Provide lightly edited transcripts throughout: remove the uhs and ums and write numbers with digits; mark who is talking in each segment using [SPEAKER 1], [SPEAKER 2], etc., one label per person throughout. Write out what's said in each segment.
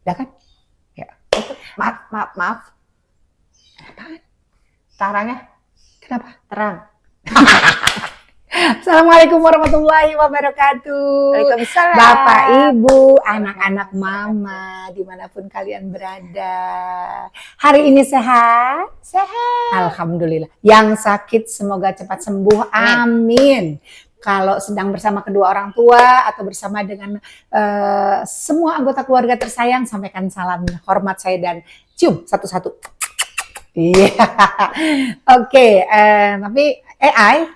[SPEAKER 1] Udah kan? Ya.
[SPEAKER 2] Maaf.
[SPEAKER 1] Apaan?
[SPEAKER 2] Tarangnya
[SPEAKER 1] Kenapa?
[SPEAKER 2] terang.
[SPEAKER 1] Assalamualaikum warahmatullahi wabarakatuh.
[SPEAKER 2] Waalaikumsalam.
[SPEAKER 1] Bapak, Ibu, anak-anak Mama, dimanapun kalian berada. Hari ini sehat?
[SPEAKER 2] Sehat.
[SPEAKER 1] Alhamdulillah. Yang sakit semoga cepat sembuh. Amin. Kalau sedang bersama kedua orang tua atau bersama dengan semua anggota keluarga tersayang, sampaikan salam hormat saya dan cium satu-satu. Iya. Oke, tapi AI,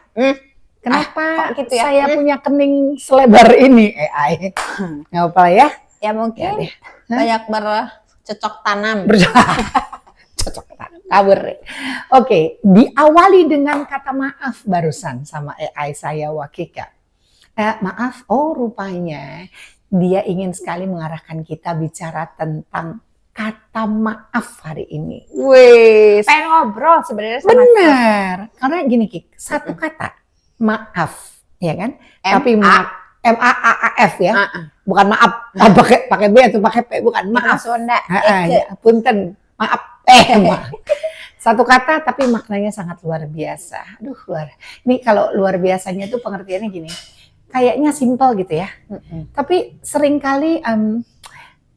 [SPEAKER 1] kenapa
[SPEAKER 2] kok gitu ya?
[SPEAKER 1] saya punya kening selebar ini AI? Nggak apa ya?
[SPEAKER 2] Ya mungkin
[SPEAKER 1] deh.
[SPEAKER 2] banyak bercocok tanam.
[SPEAKER 1] Cocok kabur. Oke, diawali dengan kata maaf barusan sama AI saya Wakika. Maaf, rupanya dia ingin sekali mengarahkan kita bicara tentang kata maaf hari ini. Wes.
[SPEAKER 2] Pengen ngobrol sebenarnya sama
[SPEAKER 1] Benar. Karena gini Kik, satu kata maaf, ya kan? Tapi M-A-A-F ya. Bukan maaf. Pakai B atau pakai P, bukan maaf.
[SPEAKER 2] Sunda.
[SPEAKER 1] Ya, punten. Maaf. Maaf. Satu kata tapi maknanya sangat luar biasa. Aduh, Ini kalau luar biasanya tuh pengertiannya gini. Kayaknya simpel gitu ya. Tapi seringkali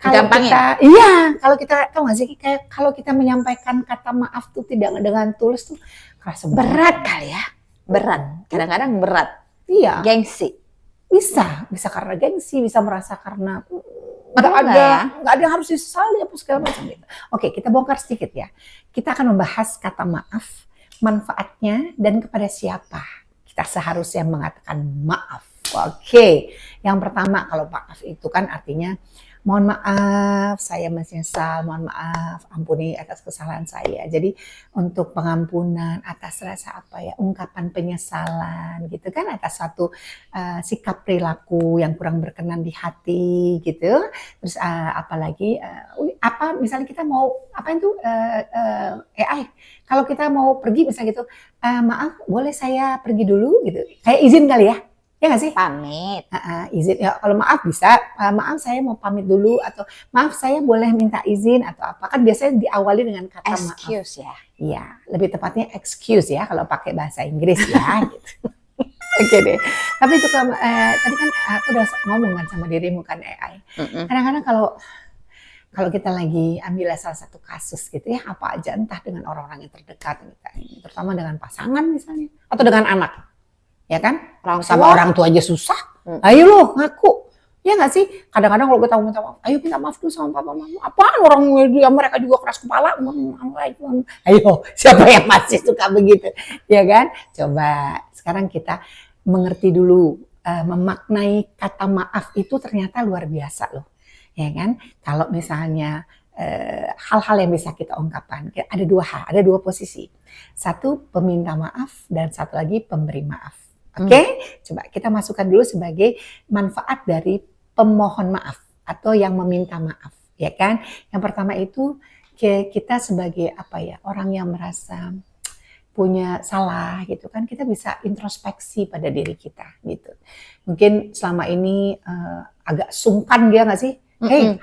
[SPEAKER 1] kalau kita tahu nggak sih kayak kalau kita menyampaikan kata maaf tuh tidak dengan tulus tuh kerasa
[SPEAKER 2] berat kali ya. Berat. Kadang-kadang berat.
[SPEAKER 1] Iya.
[SPEAKER 2] Gengsi.
[SPEAKER 1] Bisa karena gengsi, bisa merasa karena nggak ada yang harus disesali apa segala macam gitu. Oke, kita bongkar sedikit ya. Kita akan membahas kata maaf, manfaatnya dan kepada siapa kita seharusnya mengatakan maaf. Oke, yang pertama kalau maaf itu kan artinya mohon maaf, saya menyesal, mohon maaf, ampuni atas kesalahan saya. Jadi untuk pengampunan atas rasa ungkapan penyesalan gitu kan atas satu sikap perilaku yang kurang berkenan di hati gitu. Terus apalagi misalnya kita mau AI kalau kita mau pergi misalnya gitu, maaf boleh saya pergi dulu gitu. Kayak izin kali ya. Ya nggak sih?
[SPEAKER 2] Pamit.
[SPEAKER 1] Izin ya, kalau maaf bisa, maaf saya mau pamit dulu atau maaf saya boleh minta izin atau apa kan biasanya diawali dengan kata
[SPEAKER 2] excuse
[SPEAKER 1] maaf.
[SPEAKER 2] Ya.
[SPEAKER 1] Iya, lebih tepatnya excuse ya kalau pakai bahasa Inggris ya. Gitu. Oke deh. Tapi itu tadi kan aku udah ngomong kan sama dirimu kan AI. Kadang-kadang kalau kita lagi ambil salah satu kasus gitu ya apa aja entah dengan orang-orang yang terdekat terutama dengan pasangan misalnya atau dengan anak. Ya kan? Sama orang tua aja susah. Ayo loh ngaku. Ya nggak sih? Kadang-kadang kalau kita minta maaf, ayo minta maaf dulu sama papa mama. Apaan orang mereka juga keras kepala. Ayo, siapa yang masih suka begitu? Ya kan? Coba sekarang kita mengerti dulu, memaknai kata maaf itu ternyata luar biasa loh. Ya kan? Kalau misalnya hal-hal yang bisa kita ungkapkan, ada dua posisi. Satu peminta maaf dan satu lagi pemberi maaf. Oke, coba kita masukkan dulu sebagai manfaat dari pemohon maaf atau yang meminta maaf, ya kan? Yang pertama itu kita sebagai orang yang merasa punya salah gitu kan, kita bisa introspeksi pada diri kita gitu. Mungkin selama ini agak sungkan dia nggak sih?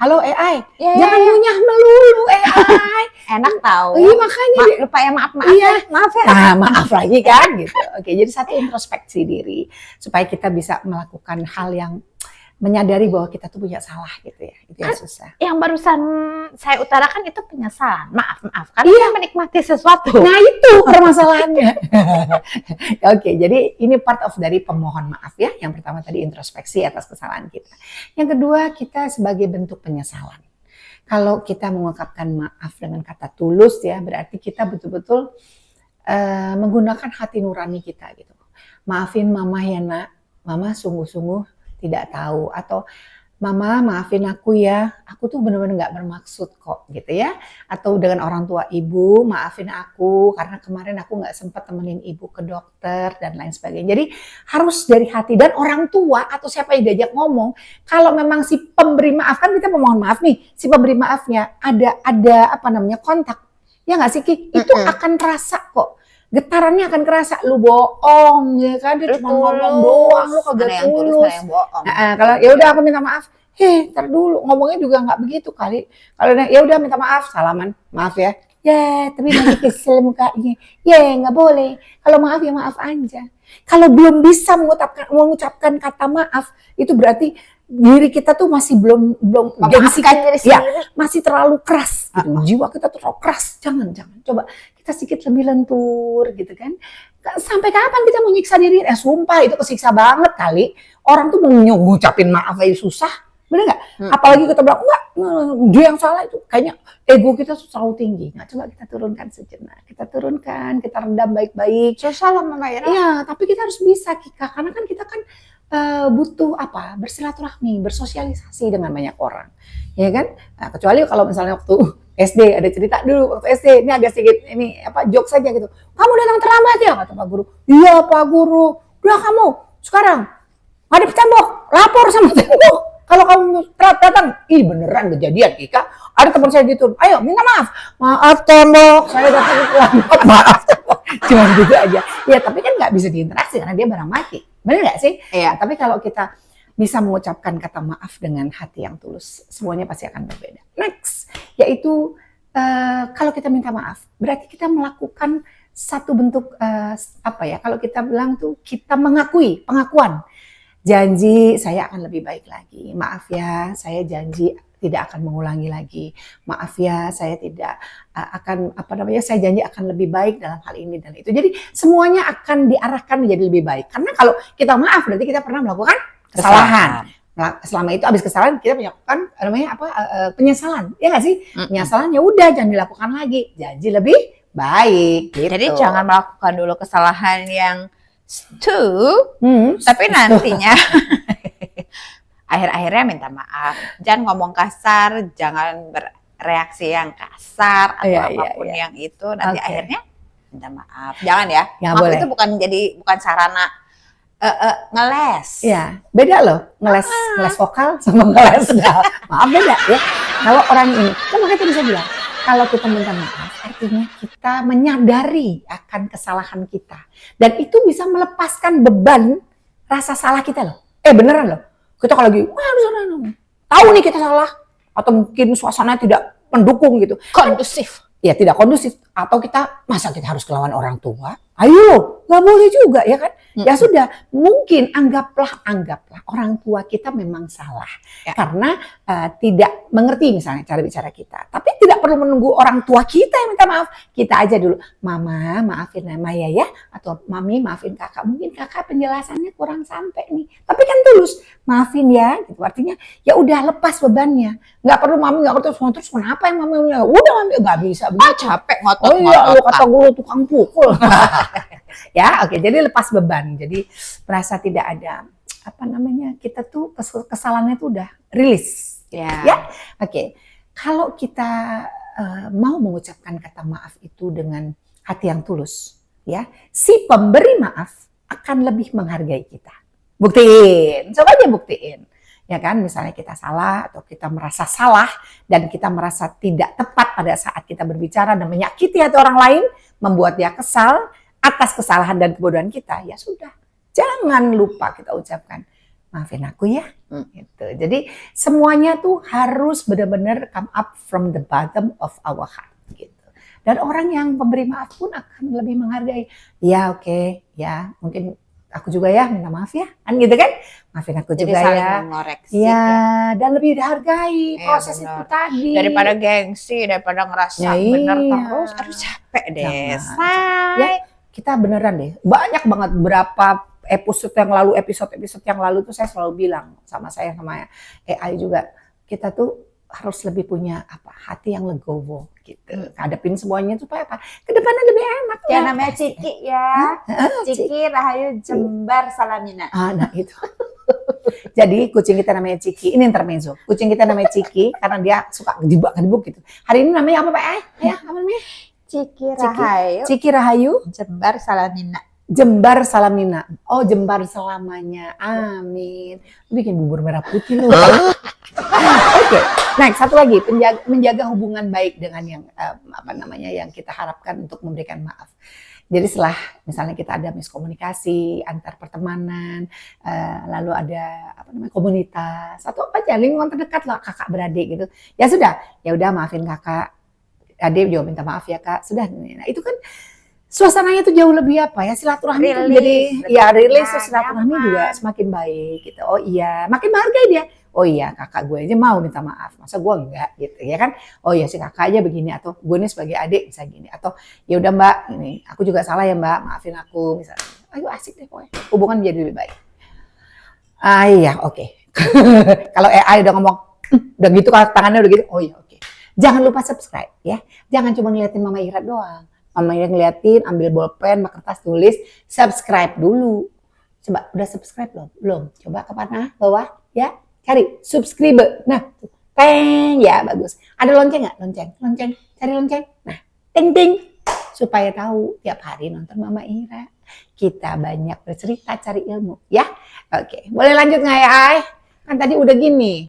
[SPEAKER 1] Halo AI, jangan ngunyah melulu AI.
[SPEAKER 2] Enak tahu.
[SPEAKER 1] Iya makanya.
[SPEAKER 2] Lupa ya maaf ya.
[SPEAKER 1] Nah maaf lagi kan gitu. Oke, jadi satu introspeksi diri supaya kita bisa melakukan hal yang menyadari bahwa kita tuh punya salah gitu ya. Itu yang susah.
[SPEAKER 2] Yang barusan saya utarakan itu penyesalan. Maaf karena saya menikmati sesuatu.
[SPEAKER 1] Nah itu permasalahannya. Oke, jadi ini part of dari pemohon maaf ya. Yang pertama tadi introspeksi atas kesalahan kita. Yang kedua kita sebagai bentuk penyesalan. Kalau kita mengungkapkan maaf dengan kata tulus ya, berarti kita betul-betul menggunakan hati nurani kita gitu. Maafin mama ya nak, mama sungguh-sungguh tidak tahu, atau mama maafin aku ya, aku tuh benar-benar nggak bermaksud kok gitu ya. Atau dengan orang tua ibu, maafin aku karena kemarin aku nggak sempat temenin ibu ke dokter dan lain sebagainya. Jadi harus dari hati, dan orang tua atau siapa yang diajak ngomong, kalau memang si pemberi maaf kan kita memohon maaf nih, si pemberi maafnya ada kontak, ya nggak sih Ki? Itu akan terasa kok. Getarannya akan kerasa, lu bohong ya kan, dia cuma ngomong doang, lu kagak tulus.
[SPEAKER 2] Ada yang bohong.
[SPEAKER 1] Kalau ya udah aku minta maaf, ntar dulu ngomongnya juga nggak begitu kali. Kalau ya udah minta maaf, salaman, maaf ya. Ya, tapi nanti kesel mukanya. Ya, nggak boleh. Kalau maaf ya maaf aja. Kalau belum bisa mengucapkan kata maaf, itu berarti diri kita tuh masih belum gengsi
[SPEAKER 2] Memaafkan diri
[SPEAKER 1] ya,
[SPEAKER 2] sendiri.
[SPEAKER 1] masih terlalu keras gitu. Jiwa kita tuh terlalu keras. Jangan. Coba kita sedikit lebih lentur gitu kan. Sampai kapan kita mau nyiksa diri? Sumpah itu kesiksa banget kali. Orang tuh mau ngucapin maaf aja susah. Bener nggak? Apalagi kita bilang enggak, dia yang salah, itu kayaknya ego kita tuh terlalu tinggi. Nah, coba kita turunkan sejenak. Kita turunkan, kita redam baik-baik.
[SPEAKER 2] Susah loh Mama Ira.
[SPEAKER 1] Iya, tapi kita harus bisa, Kika. Karena kan kita kan butuh apa? Bersilaturahmi, bersosialisasi dengan banyak orang. Ya kan? Nah, kecuali kalau misalnya waktu SD, ada cerita dulu waktu SD, ini agak sedikit ini apa jokes saja gitu. Kamu datang terlambat ya, kata Pak Guru. Iya Pak Guru. Udah kamu sekarang ngadep tembok, lapor sama tembok. Kalau kamu telat datang, beneran kejadian Kika. Ada teman saya gitu, ayo minta maaf. Maaf tembok, saya datang terlambat. Maaf tembok. Cuma gitu aja. Ya tapi kan nggak bisa diinteraksi karena dia barang mati. Bener nggak sih?
[SPEAKER 2] Iya.
[SPEAKER 1] Tapi kalau kita bisa mengucapkan kata maaf dengan hati yang tulus, semuanya pasti akan berbeda. Next, yaitu kalau kita minta maaf, berarti kita melakukan satu bentuk apa ya? Kalau kita bilang tuh kita mengakui, pengakuan. Janji saya akan lebih baik lagi. Maaf ya, saya janji tidak akan mengulangi lagi. Maaf ya, saya tidak akan saya janji akan lebih baik dalam hal ini dan itu. Jadi semuanya akan diarahkan menjadi lebih baik. Karena kalau kita maaf berarti kita pernah melakukan kesalahan. Nah, selama itu habis kesalahan kita melakukan penyesalan. Ya nggak sih? Penyesalan ya udah jangan dilakukan lagi. Janji lebih baik gitu.
[SPEAKER 2] Jadi jangan melakukan dulu kesalahan yang tapi nantinya akhir-akhirnya minta maaf. Jangan ngomong kasar, jangan bereaksi yang kasar atau apapun yang itu. Nanti akhirnya minta maaf. Jangan ya. Maaf boleh. Itu bukan sarana ngeles.
[SPEAKER 1] Iya, beda loh ngeles vokal sama ngeles maaf beda ya. Kalau orang ini, kan makanya tadi saya bilang, kalau kita minta maaf, artinya kita menyadari akan kesalahan kita. Dan itu bisa melepaskan beban rasa salah kita loh. Beneran loh. Kita kalau lagi, tahu nih kita salah. Atau mungkin suasana tidak mendukung gitu.
[SPEAKER 2] Kondusif.
[SPEAKER 1] Ya tidak kondusif. Atau masa kita harus kelawan orang tua? Ayo, nggak boleh juga ya kan? Ya sudah, mungkin anggaplah orang tua kita memang salah. Karena tidak mengerti misalnya cara bicara kita. Tapi tidak perlu menunggu orang tua kita yang minta maaf. Kita aja dulu, Mama maafin Maya ya. Atau Mami maafin kakak. Mungkin kakak penjelasannya kurang sampai nih. Tapi kan tulus, maafin ya. Gitu. Artinya ya udah lepas bebannya. Nggak perlu Mami, nggak perlu terus kenapa yang Mami? Udah Mami, nggak bisa.
[SPEAKER 2] Capek ngotot.
[SPEAKER 1] Oh iya, lu kata gue tukang pukul. Ya, oke. Jadi lepas beban. Jadi merasa tidak ada kita tuh kesalahannya tuh udah rilis. Ya. Oke. Kalau kita mau mengucapkan kata maaf itu dengan hati yang tulus, ya, si pemberi maaf akan lebih menghargai kita. Buktiin. Coba aja buktiin. Ya kan, misalnya kita salah atau kita merasa salah dan kita merasa tidak tepat pada saat kita berbicara dan menyakiti hati orang lain, membuat dia kesal atas kesalahan dan kebodohan kita, ya sudah. Jangan lupa kita ucapkan, maafin aku ya. Gitu. Jadi semuanya tuh harus benar-benar come up from the bottom of our heart. Gitu. Dan orang yang pemberi maaf pun akan lebih menghargai. Ya oke, ya mungkin aku juga ya minta maaf ya, kan gitu kan? Maafin aku
[SPEAKER 2] jadi
[SPEAKER 1] juga ya.
[SPEAKER 2] Mengoreksi,
[SPEAKER 1] ya, dan lebih dihargai proses itu tadi.
[SPEAKER 2] Daripada gengsi, daripada ngerasa benar terus, aduh capek deh.
[SPEAKER 1] Ya, kita beneran deh, banyak banget berapa episode yang lalu tuh saya selalu bilang sama AI juga, kita tuh harus lebih punya hati yang legowo gitu. Hadapin semuanya supaya ke depannya lebih enak.
[SPEAKER 2] Ya namanya Ciki ya. Ciki Rahayu Jembar Salamina.
[SPEAKER 1] Nah itu. Jadi kucing kita namanya Ciki. Ini intermezzo. Kucing kita namanya Ciki karena dia suka gedibuk gitu. Hari ini namanya apa Pak? Apa namanya?
[SPEAKER 2] Ciki Rahayu.
[SPEAKER 1] Ciki Rahayu
[SPEAKER 2] Jembar Salamina.
[SPEAKER 1] Jembar Salamina. Oh, jembar selamanya. Amin. Bikin bubur merah putih lu. Oke. Next, satu lagi, menjaga hubungan baik dengan yang yang kita harapkan untuk memberikan maaf. Jadi setelah misalnya kita ada miskomunikasi antar pertemanan, lalu ada komunitas atau apa aja lingkungan terdekat lah kakak beradik gitu. Ya sudah, ya udah maafin kakak, adik juga minta maaf ya kak. Sudah, nah itu kan suasananya tuh jauh lebih apa ya, silaturahmi tuh jadi ya rilis, silaturahmi juga semakin baik gitu. Oh iya, makin menghargai dia. Oh iya, kakak gue aja mau minta maaf, masa gue enggak gitu ya kan? Oh iya, si kakak aja begini, atau gue nih sebagai adik bisa gini, atau ya udah mbak, ini aku juga salah ya mbak, maafin aku misalnya. Ayo asik deh pokoknya, hubungan jadi lebih baik. Ah iya, oke. Kalau AI udah ngomong, udah gitu tangannya udah gitu, oh iya oke. Jangan lupa subscribe ya, jangan cuma ngeliatin Mama Ira doang. Mama Ira ngeliatin, ambil bolpen, kertas tulis, subscribe dulu. Coba udah subscribe belum? Belum. Coba ke mana? Bawah ya. Cari subscribe. Nah, teng ya bagus. Ada lonceng nggak? Lonceng. Cari lonceng. Nah, ting ting supaya tahu tiap hari nonton Mama Ira. Kita banyak bercerita cari ilmu ya. Oke, boleh lanjut nggak ya, Ay? Kan tadi udah gini.